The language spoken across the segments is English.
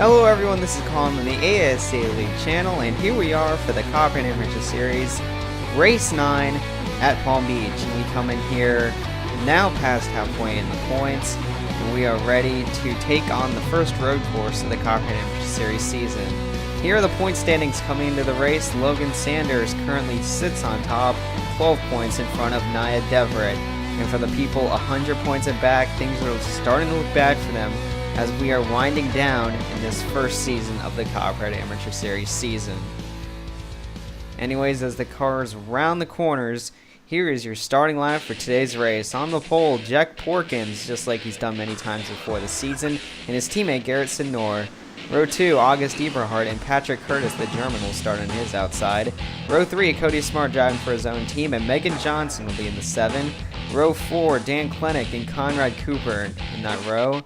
Hello everyone, this is Colin from the ASCA League channel, and here we are for the Copperhead Amateur Series, Race 9 at Palm Beach. And we come in here now past halfway in the points, and we are ready to take on the first road course of the Copperhead Amateur Series season. Here are the point standings coming into the race. Logan Sanders currently sits on top, 12 points in front of Nia Deverett. And for the people 100 points and back, things are starting to look bad for them as we are winding down in this first season of the Copperhead Amateur Series season. Anyways, as the cars round the corners, here is your starting lineup for today's race. On the pole, Jack Porkins, just like he's done many times before the season, and his teammate Garrett Sidnor. Row 2, August Eberhardt and Patrick Curtis, the German, will start on his outside. Row 3, Cody Smart driving for his own team, and Megan Johnson will be in the 7. Row 4, Dan Klenick and Conrad Cooper in that row.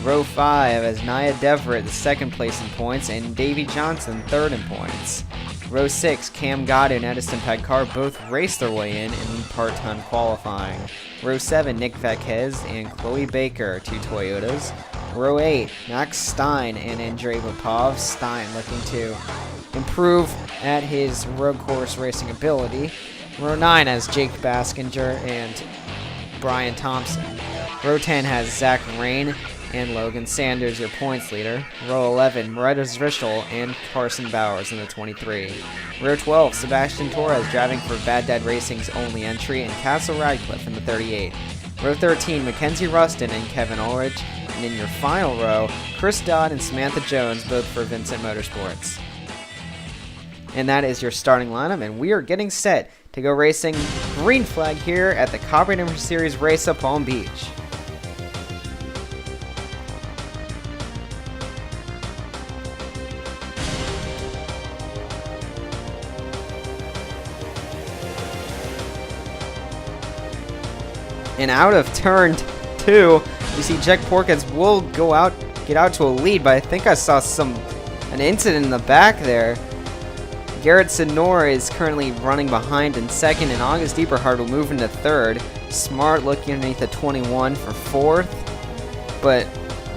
Row 5 as Nia Deverett, the second place in points, and Davey Johnson, third in points. Row 6, Cam Goddard and Edison Padkar both raced their way in part-time qualifying. Row 7, Nick Vaquez and Chloe Baker, two Toyotas. Row 8, Max Stein and Andrei Popov. Stein looking to improve at his road course racing ability. Row 9 has Jake Baskinger and Brian Thompson. Row 10 has Zach Rain and Logan Sanders, your points leader. Row 11, Moretta Zrischel and Carson Bowers in the 23. Row 12, Sebastian Torres driving for Bad Dad Racing's only entry, and Castle Radcliffe in the 38. Row 13, Mackenzie Rustin and Kevin Ulrich. And in your final row, Chris Dodd and Samantha Jones, both for Vincent Motorsports. And that is your starting lineup, and we are getting set to go racing green flag here at the Copperhead Amateur Series race at Palm Beach. And out of turn 2, you see Jack Porkins will get out to a lead, but I think I saw an incident in the back there. Garrett Sidnor is currently running behind in second, and August Eberhardt will move into third. Smart looking underneath the 21 for fourth. But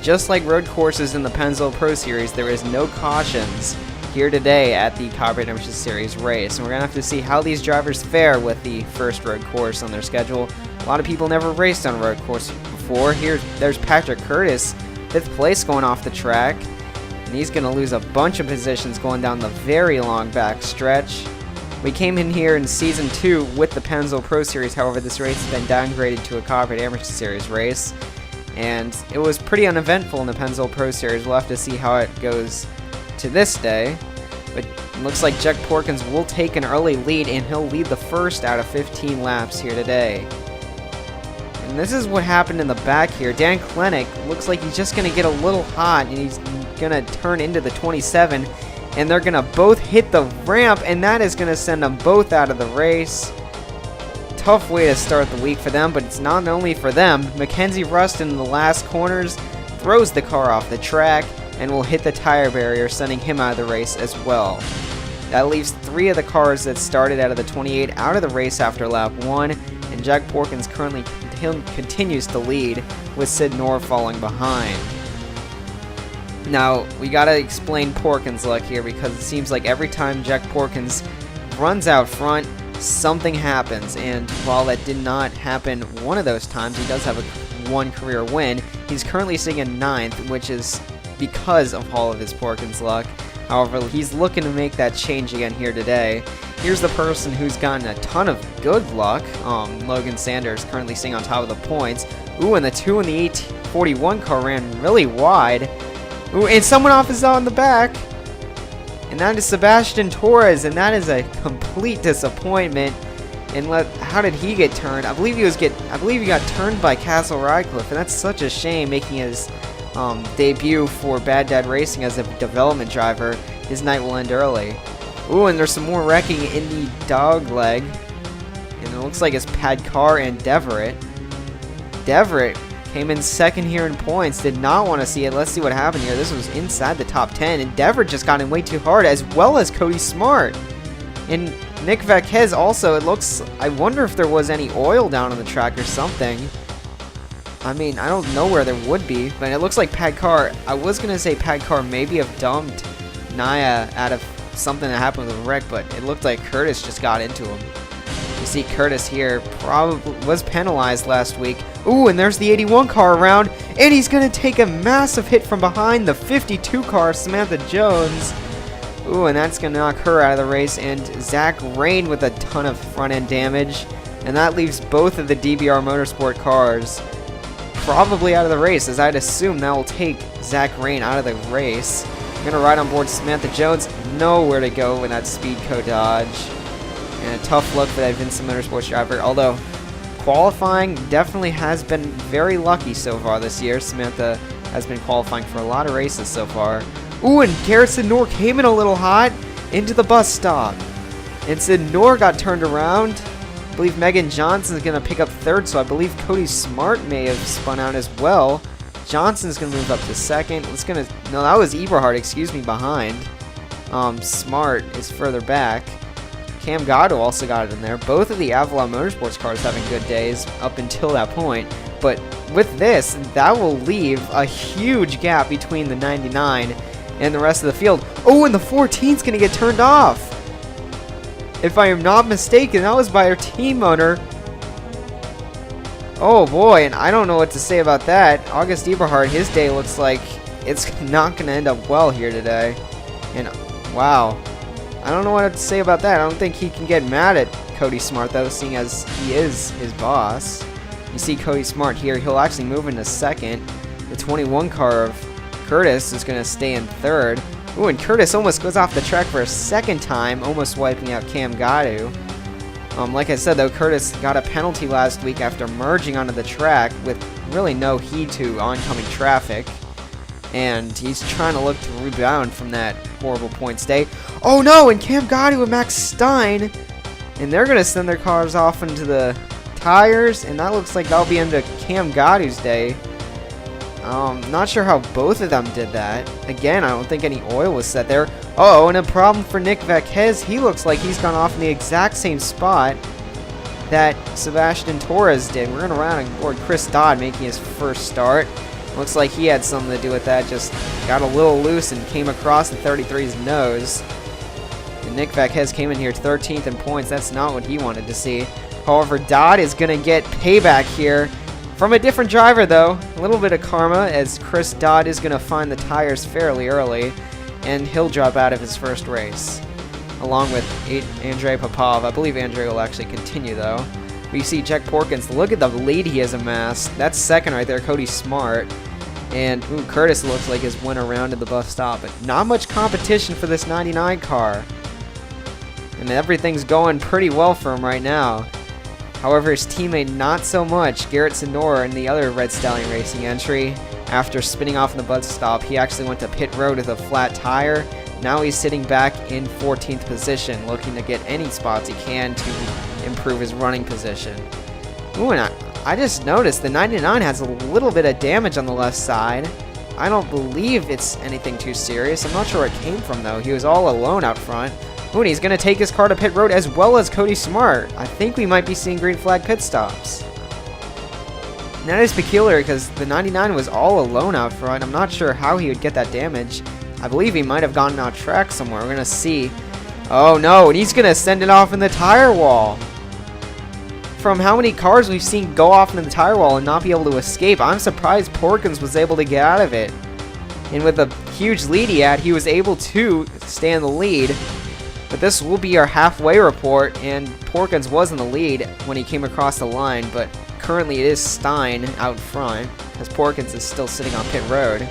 just like road courses in the Pennzoil Pro Series, there is no cautions here today at the Copperhead Amateur Series race. And we're going to have to see how these drivers fare with the first road course on their schedule. A lot of people never raced on a road course before. There's Patrick Curtis, 5th place going off the track. And he's going to lose a bunch of positions going down the very long back stretch. We came in here in Season 2 with the Pennzoil Pro Series. However, this race has been downgraded to a Copperhead Amateur Series race. And it was pretty uneventful in the Pennzoil Pro Series. We'll have to see how it goes to this day. But it looks like Jack Porkins will take an early lead, and he'll lead the first out of 15 laps here today. And this is what happened in the back here. Dan Klenick looks like he's just going to get a little hot, and he's going to turn into the 27, and they're going to both hit the ramp, and that is going to send them both out of the race. Tough way to start the week for them, but it's not only for them. Mackenzie Rustin in the last corners throws the car off the track and will hit the tire barrier, sending him out of the race as well. That leaves 3 of the cars that started out of the 28 out of the race after lap 1, and Jack Porkins currently continues to lead, with Sidnor falling behind. Now, we gotta explain Porkins' luck here, because it seems like every time Jack Porkins runs out front, something happens, and while that did not happen one of those times, he does have one career win. He's currently sitting in 9th, which is because of all of his Porkins' luck. However, he's looking to make that change again here today. Here's the person who's gotten a ton of good luck. Logan Sanders currently sitting on top of the points. Ooh, and the 2 in the 841 car ran really wide. Ooh, and someone off is out in the back. And that is Sebastian Torres, and that is a complete disappointment. And how did he get turned? I believe he got turned by Castle Radcliffe, and that's such a shame, making his debut for Bad Dad Racing as a development driver. His night will end early. Ooh, and there's some more wrecking in the dog leg. And it looks like it's Padkar and Deverett. Deverett came in second here in points. Did not want to see it. Let's see what happened here. This was inside the top 10. And Deverett just got in way too hard, as well as Cody Smart. And Nick Vaquez also, it looks... I wonder if there was any oil down on the track or something. I mean, I don't know where there would be, but it looks like Padcar. I was going to say Padcar maybe have dumped Naya out of something that happened with the wreck, but it looked like Curtis just got into him. You see Curtis here probably was penalized last week. Ooh, and there's the 81 car around, and he's going to take a massive hit from behind the 52 car, Samantha Jones. Ooh, and that's going to knock her out of the race, and Zach Rain with a ton of front-end damage, and that leaves both of the DBR Motorsport cars probably out of the race, as I'd assume that will take Zach Rain out of the race. I'm going to ride on board Samantha Jones, nowhere to go with that Speedco dodge. And a tough look for that Vincent Motorsports driver, although qualifying definitely has been very lucky so far this year. Samantha has been qualifying for a lot of races so far. Ooh, and Garrett Sidnor came in a little hot into the bus stop. And Sidnor got turned around. I believe Megan Johnson is going to pick up third, so I believe Cody Smart may have spun out as well. Johnson's going to move up to second. No, that was Eberhard, excuse me, behind. Smart is further back. Cam Gatto also got it in there. Both of the Avalon Motorsports cars having good days up until that point. But with this, that will leave a huge gap between the 99 and the rest of the field. Oh, and the 14 is going to get turned off. If I am not mistaken, that was by our team owner. Oh boy, and I don't know what to say about that. August Eberhard, his day looks like it's not going to end up well here today. And wow. I don't know what to say about that. I don't think he can get mad at Cody Smart, though, seeing as he is his boss. You see Cody Smart here. He'll actually move into second. The 21 car of Curtis is going to stay in third. Ooh, and Curtis almost goes off the track for a second time, almost wiping out Cam Gatto. Like I said, though, Curtis got a penalty last week after merging onto the track with really no heed to oncoming traffic. And he's trying to look to rebound from that horrible points day. Oh no, and Cam Gatto and Max Stein. And they're going to send their cars off into the tires. And that looks like that'll be into Cam Gatto's day. Not sure how both of them did that. Again, I don't think any oil was set there. Oh, and a problem for Nick Vaquez. He looks like he's gone off in the exact same spot that Sebastian Torres did. We're going to run on board Chris Dodd making his first start. Looks like he had something to do with that. Just got a little loose and came across the 33's nose. And Nick Vaquez came in here 13th in points. That's not what he wanted to see. However, Dodd is going to get payback here from a different driver, though. A little bit of karma, as Chris Dodd is going to find the tires fairly early, and he'll drop out of his first race, along with Andrei Popov. I believe Andrei will actually continue, though. But you see Jack Porkins, look at the lead he has amassed. That's second right there, Cody Smart. And ooh, Curtis looks like has went around at the bus stop, but not much competition for this 99 car. And everything's going pretty well for him right now. However, his teammate not so much. Garrett Sonora in the other Red Stallion Racing entry, after spinning off in the bus stop, he actually went to pit road with a flat tire. Now he's sitting back in 14th position, looking to get any spots he can to improve his running position. Ooh, and I just noticed the 99 has a little bit of damage on the left side. I don't believe it's anything too serious. I'm not sure where it came from, though. He was all alone out front. Ooh, and he's going to take his car to pit road as well as Cody Smart. I think we might be seeing green flag pit stops. And that is peculiar because the 99 was all alone out front. I'm not sure how he would get that damage. I believe he might have gone off track somewhere. We're going to see. Oh no, and he's going to send it off in the tire wall. From how many cars we've seen go off in the tire wall and not be able to escape, I'm surprised Porkins was able to get out of it. And with the huge lead he had, he was able to stay in the lead. But this will be our halfway report, and Porkins was in the lead when he came across the line, but currently it is Stein out front, as Porkins is still sitting on pit road.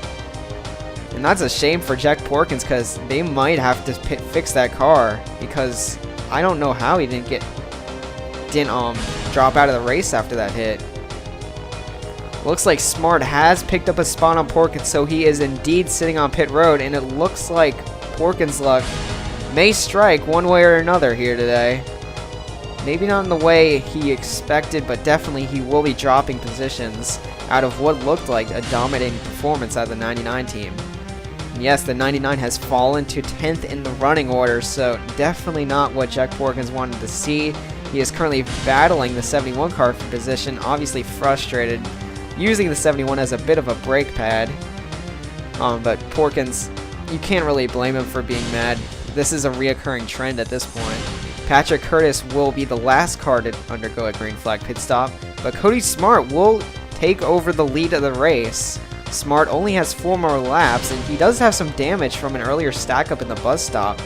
And that's a shame for Jack Porkins, because they might have to fix that car, because I don't know how he didn't drop out of the race after that hit. Looks like Smart has picked up a spot on Porkins, so he is indeed sitting on pit road, and it looks like Porkins' luck may strike one way or another here today. Maybe not in the way he expected, but definitely he will be dropping positions out of what looked like a dominating performance out of the 99 team. And yes, the 99 has fallen to 10th in the running order, so definitely not what Jack Porkins wanted to see. He is currently battling the 71 car for position, obviously frustrated. using the 71 as a bit of a brake pad. But Porkins, you can't really blame him for being mad. This is a reoccurring trend at this point. Patrick Curtis will be the last car to undergo a green flag pit stop, but Cody Smart will take over the lead of the race. Smart only has 4 more laps, and he does have some damage from an earlier stack up in the bus stop,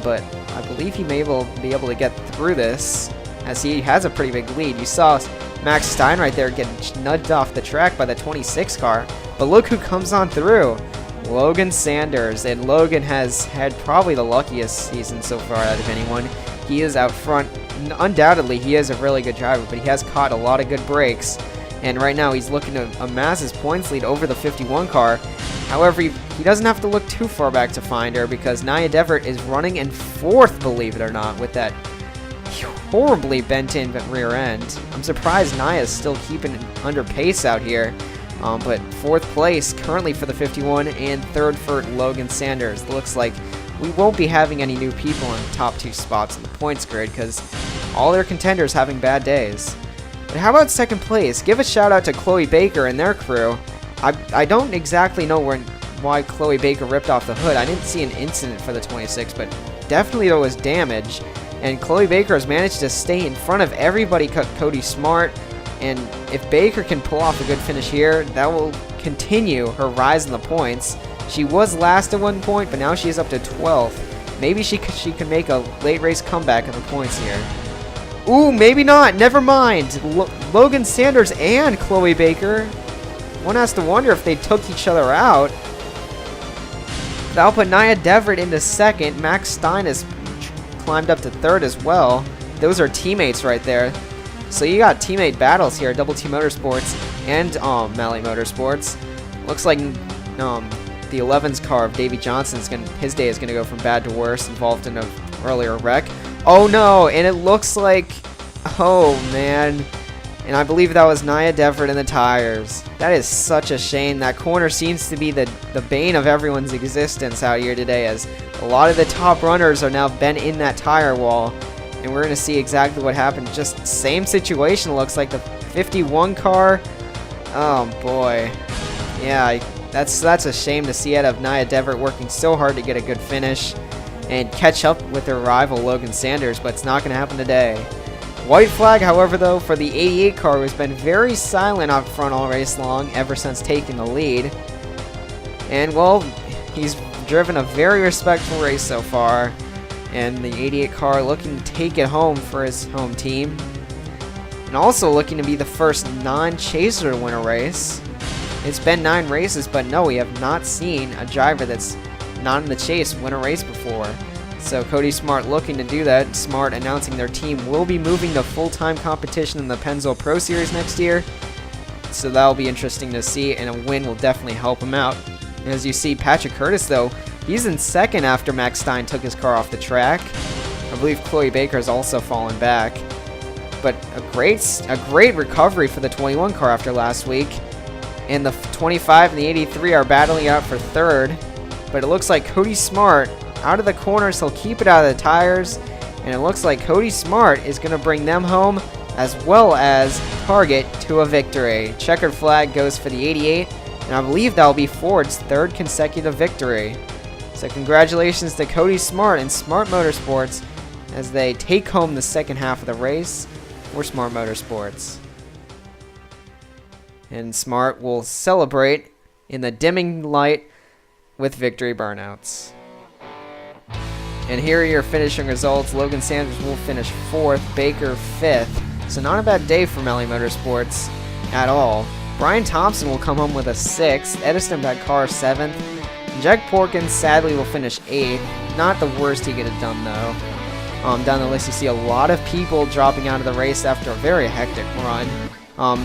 but I believe he may be able to get through this, as he has a pretty big lead. You saw Max Stein right there getting nudged off the track by the 26 car, but look who comes on through. Logan Sanders, and Logan has had probably the luckiest season so far out of anyone. He is out front. Undoubtedly, he is a really good driver, but he has caught a lot of good breaks, and right now he's looking to amass his points lead over the 51 car. However, he doesn't have to look too far back to find her, because Nia Devert is running in 4th, believe it or not, with that horribly bent-in rear end. I'm surprised Nia is still keeping under pace out here. But 4th place currently for the 51 and 3rd for Logan Sanders. Looks like we won't be having any new people in the top 2 spots in the points grid because all their contenders having bad days. But how about 2nd place? Give a shout out to Chloe Baker and their crew. I don't exactly know why Chloe Baker ripped off the hood. I didn't see an incident for the 26, but definitely there was damage. And Chloe Baker has managed to stay in front of everybody but Cody Smart. And if Baker can pull off a good finish here, that will continue her rise in the points. She was last at one point, but now she is up to 12th. Maybe she can make a late race comeback in the points here. Ooh, maybe not. Never mind. Logan Sanders and Chloe Baker. One has to wonder if they took each other out. That'll put Nia Devert into 2nd. Max Stein has climbed up to 3rd as well. Those are teammates right there. So you got teammate battles here, Double T Motorsports and Malley Motorsports. Looks like the 11's car of Davey Johnson's his day is gonna go from bad to worse, involved in an earlier wreck. Oh no, and it looks like, oh man, and I believe that was Nia Devert in the tires. That is such a shame. That corner seems to be the bane of everyone's existence out here today, as a lot of the top runners are now been in that tire wall. And we're going to see exactly what happened. Just same situation, looks like the 51 car. Oh boy. Yeah, that's a shame to see out of Nia Devert working so hard to get a good finish and catch up with her rival Logan Sanders, but it's not going to happen today. White flag, however, though, for the 88 car, who has been very silent up front all race long ever since taking the lead. And, well, he's driven a very respectful race so far. And the 88 car looking to take it home for his home team. And also looking to be the first non-chaser to win a race. It's been 9 races, but no, we have not seen a driver that's not in the chase win a race before. So Cody Smart looking to do that. Smart announcing their team will be moving to full-time competition in the Pennzoil Pro Series next year. So that'll be interesting to see, and a win will definitely help him out. As you see, Patrick Curtis, though, he's in 2nd after Max Stein took his car off the track. I believe Chloe Baker has also fallen back. But a great recovery for the 21 car after last week. And the 25 and the 83 are battling out for 3rd. But it looks like Cody Smart, out of the corners, he'll keep it out of the tires. And it looks like Cody Smart is going to bring them home, as well as Target to a victory. Checkered flag goes for the 88. And I believe that'll be Ford's 3rd consecutive victory. So congratulations to Cody Smart and Smart Motorsports as they take home the 2nd half of the race for Smart Motorsports. And Smart will celebrate in the dimming light with victory burnouts. And here are your finishing results. Logan Sanders will finish 4th, Baker 5th. So not a bad day for Malley Motorsports at all. Brian Thompson will come home with a 6th, Edison Badkar 7th, and Jack Porkins sadly will finish 8th. Not the worst he could have done though. Down the list you see a lot of people dropping out of the race after a very hectic run.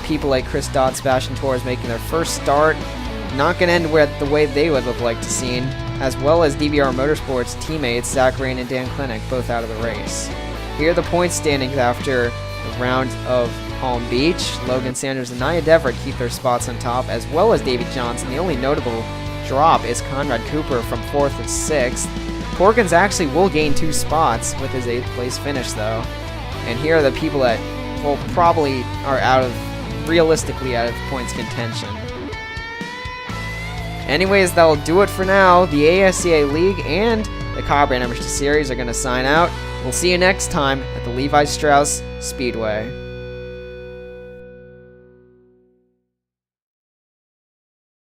People like Chris Dodd, Sebastian Torres making their first start. Not going to end with the way they would have liked to see, as well as DBR Motorsports teammates Zach Rain and Dan Klinik both out of the race. Here are the point standings after the round of Palm Beach. Logan Sanders and Nia Devert keep their spots on top, as well as Davey Johnson. The only notable drop is Conrad Cooper from 4th and 6th. Porkins actually will gain 2 spots with his 8th place finish though. And here are the people that, well, probably are out of realistically out of points contention. Anyways, that'll do it for now. The ASCA League and the Copperhead Amateur Series are going to sign out. We'll see you next time at the Levi Strauss Speedway.